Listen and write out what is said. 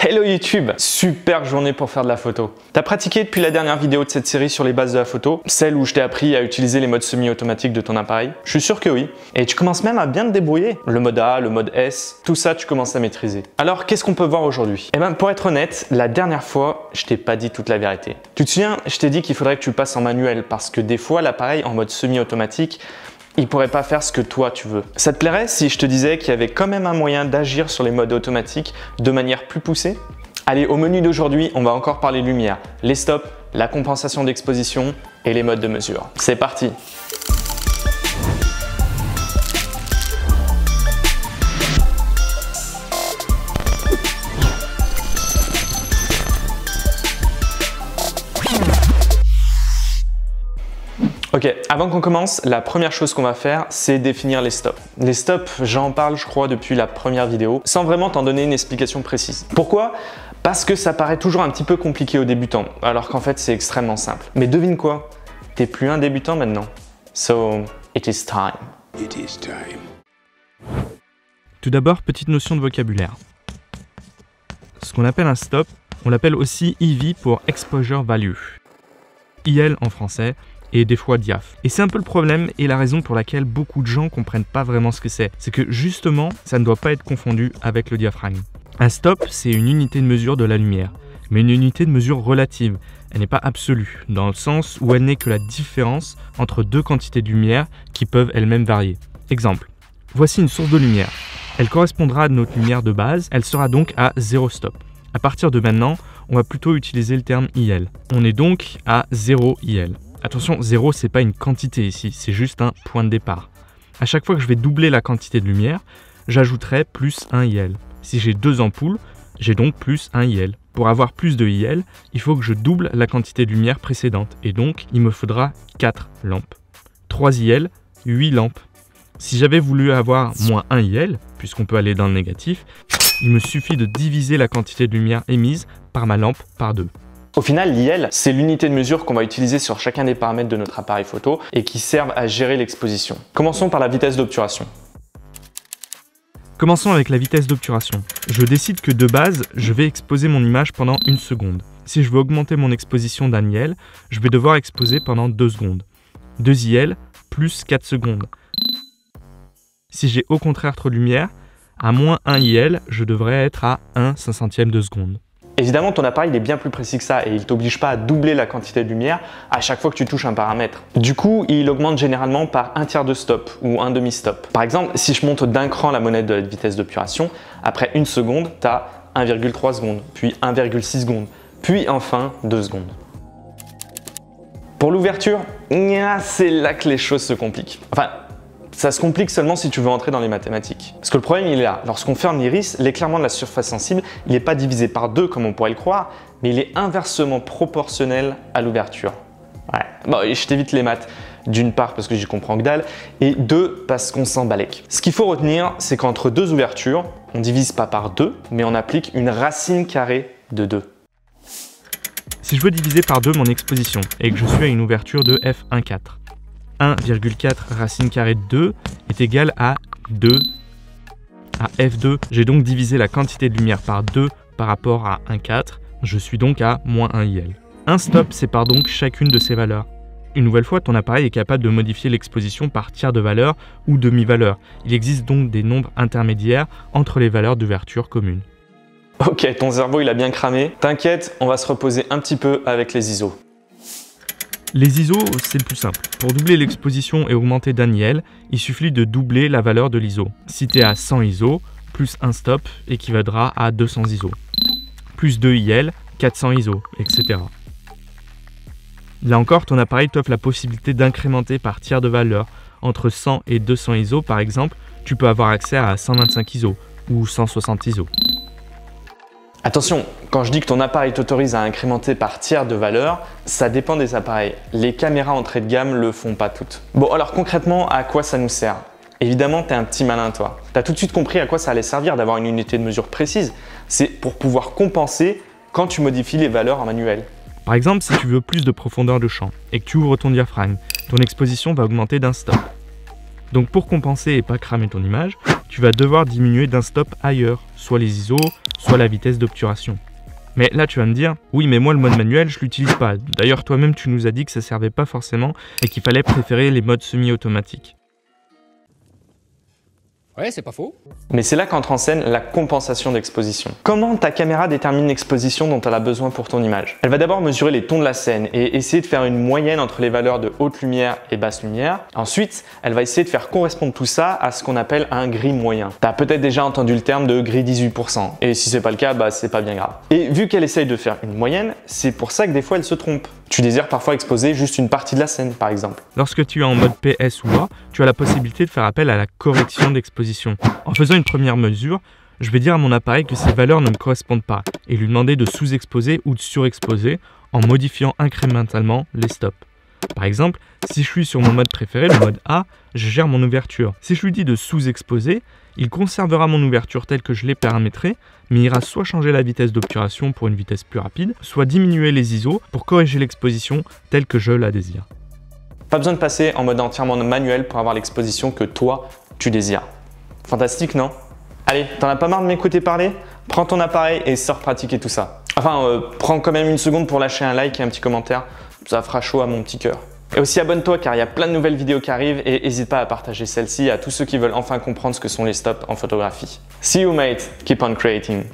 Hello YouTube! Super journée pour faire de la photo. T'as pratiqué depuis la dernière vidéo de cette série sur les bases de la photo, celle où je t'ai appris à utiliser les modes semi-automatiques de ton appareil? Je suis sûr que oui. Et tu commences même à bien te débrouiller. Le mode A, le mode S, tout ça tu commences à maîtriser. Alors qu'est-ce qu'on peut voir aujourd'hui? Eh ben pour être honnête, la dernière fois, je t'ai pas dit toute la vérité. Tu te souviens, je t'ai dit qu'il faudrait que tu passes en manuel parce que des fois l'appareil en mode semi-automatique, il pourrait pas faire ce que toi tu veux. Ça te plairait si je te disais qu'il y avait quand même un moyen d'agir sur les modes automatiques de manière plus poussée? Allez, au menu d'aujourd'hui, on va encore parler lumière, les stops, la compensation d'exposition et les modes de mesure. C'est parti! Ok, avant qu'on commence, la première chose qu'on va faire, c'est définir les stops. Les stops, j'en parle je crois depuis la première vidéo, sans vraiment t'en donner une explication précise. Pourquoi? Parce que ça paraît toujours un petit peu compliqué aux débutants, alors qu'en fait c'est extrêmement simple. Mais devine quoi? T'es plus un débutant maintenant. So, it is time. It is time. Tout d'abord, petite notion de vocabulaire. Ce qu'on appelle un stop, on l'appelle aussi EV pour Exposure Value. IL en français, et des fois diaph. Et c'est un peu le problème et la raison pour laquelle beaucoup de gens comprennent pas vraiment ce que c'est. C'est que justement, ça ne doit pas être confondu avec le diaphragme. Un stop, c'est une unité de mesure de la lumière, mais une unité de mesure relative. Elle n'est pas absolue, dans le sens où elle n'est que la différence entre deux quantités de lumière qui peuvent elles-mêmes varier. Exemple, voici une source de lumière. Elle correspondra à notre lumière de base, elle sera donc à 0 stop. À partir de maintenant, on va plutôt utiliser le terme IL. On est donc à 0 IL. Attention, 0 c'est pas une quantité ici, c'est juste un point de départ. À chaque fois que je vais doubler la quantité de lumière, j'ajouterai plus 1 IL. Si j'ai 2 ampoules, j'ai donc plus 1 IL. Pour avoir plus de IL, il faut que je double la quantité de lumière précédente, et donc il me faudra 4 lampes. 3 IL, 8 lampes. Si j'avais voulu avoir moins 1 IL, puisqu'on peut aller dans le négatif, il me suffit de diviser la quantité de lumière émise par ma lampe par 2. Au final, l'IL, c'est l'unité de mesure qu'on va utiliser sur chacun des paramètres de notre appareil photo et qui servent à gérer l'exposition. Commençons par la vitesse d'obturation. Commençons avec la vitesse d'obturation. Je décide que de base, je vais exposer mon image pendant 1 seconde. Si je veux augmenter mon exposition d'un IL, je vais devoir exposer pendant 2 secondes. 2 IL plus 4 secondes. Si j'ai au contraire trop de lumière, à moins 1 IL, je devrais être à 1/500 de seconde. Évidemment, ton appareil est bien plus précis que ça et il ne t'oblige pas à doubler la quantité de lumière à chaque fois que tu touches un paramètre. Du coup, il augmente généralement par 1/3 de stop ou 1 demi-stop. Par exemple, si je monte d'un cran la monnaie de la vitesse d'obturation, après 1 seconde, tu as 1,3 secondes, puis 1,6 secondes, puis enfin 2 secondes. Pour l'ouverture, c'est là que les choses se compliquent. Enfin, ça se complique seulement si tu veux entrer dans les mathématiques. Parce que le problème, il est là. Lorsqu'on ferme l'iris, l'éclairement de la surface sensible, il n'est pas divisé par 2 comme on pourrait le croire, mais il est inversement proportionnel à l'ouverture. Ouais, bon, je t'évite les maths. D'une part parce que j'y comprends que dalle, et deux parce qu'on s'en balèque. Ce qu'il faut retenir, c'est qu'entre deux ouvertures, on divise pas par 2, mais on applique une racine carrée de 2. Si je veux diviser par 2 mon exposition et que je suis à une ouverture de f1,4, 1,4 racine carrée de 2 est égal à 2 à f2. J'ai donc divisé la quantité de lumière par 2 par rapport à 1,4. Je suis donc à moins 1 IL. Un stop sépare donc chacune de ces valeurs. Une nouvelle fois, ton appareil est capable de modifier l'exposition par tiers de valeur ou demi-valeur. Il existe donc des nombres intermédiaires entre les valeurs d'ouverture communes. Ok, ton cerveau il a bien cramé. T'inquiète, on va se reposer un petit peu avec les ISO. Les ISO, c'est le plus simple. Pour doubler l'exposition et augmenter d'un IL, il suffit de doubler la valeur de l'ISO. Si tu es à 100 ISO, plus un stop équivaudra à 200 ISO. Plus 2 IL, 400 ISO, etc. Là encore, ton appareil t'offre la possibilité d'incrémenter par tiers de valeur. Entre 100 et 200 ISO, par exemple, tu peux avoir accès à 125 ISO ou 160 ISO. Attention, quand je dis que ton appareil t'autorise à incrémenter par tiers de valeur, ça dépend des appareils. Les caméras entrée de gamme le font pas toutes. Bon alors concrètement, à quoi ça nous sert? Évidemment, t'es un petit malin toi. T'as tout de suite compris à quoi ça allait servir d'avoir une unité de mesure précise. C'est pour pouvoir compenser quand tu modifies les valeurs en manuel. Par exemple, si tu veux plus de profondeur de champ et que tu ouvres ton diaphragme, ton exposition va augmenter d'un stop. Donc pour compenser et pas cramer ton image, tu vas devoir diminuer d'un stop ailleurs, soit les ISO, soit la vitesse d'obturation. Mais là tu vas me dire, oui mais moi le mode manuel je l'utilise pas. D'ailleurs toi-même tu nous as dit que ça servait pas forcément et qu'il fallait préférer les modes semi-automatiques. Ouais, c'est pas faux. Mais c'est là qu'entre en scène la compensation d'exposition. Comment ta caméra détermine l'exposition dont elle a besoin pour ton image? Elle va d'abord mesurer les tons de la scène et essayer de faire une moyenne entre les valeurs de haute lumière et basse lumière. Ensuite, elle va essayer de faire correspondre tout ça à ce qu'on appelle un gris moyen. Tu as peut-être déjà entendu le terme de gris 18%. Et si c'est pas le cas, bah c'est pas bien grave. Et vu qu'elle essaye de faire une moyenne, c'est pour ça que des fois elle se trompe. Tu désires parfois exposer juste une partie de la scène, par exemple. Lorsque tu es en mode PS ou A, tu as la possibilité de faire appel à la correction d'exposition. En faisant une première mesure, je vais dire à mon appareil que ces valeurs ne me correspondent pas et lui demander de sous-exposer ou de surexposer en modifiant incrémentalement les stops. Par exemple, si je suis sur mon mode préféré, le mode A, je gère mon ouverture. Si je lui dis de sous-exposer, il conservera mon ouverture telle que je l'ai paramétrée, mais il ira soit changer la vitesse d'obturation pour une vitesse plus rapide, soit diminuer les ISO pour corriger l'exposition telle que je la désire. Pas besoin de passer en mode entièrement manuel pour avoir l'exposition que toi, tu désires. Fantastique, non? Allez, t'en as pas marre de m'écouter parler? Prends ton appareil et sors pratiquer tout ça. Enfin, prends quand même une seconde pour lâcher un like et un petit commentaire. Ça fera chaud à mon petit cœur. Et aussi abonne-toi car il y a plein de nouvelles vidéos qui arrivent et n'hésite pas à partager celle-ci à tous ceux qui veulent enfin comprendre ce que sont les stops en photographie. See you mate, keep on creating.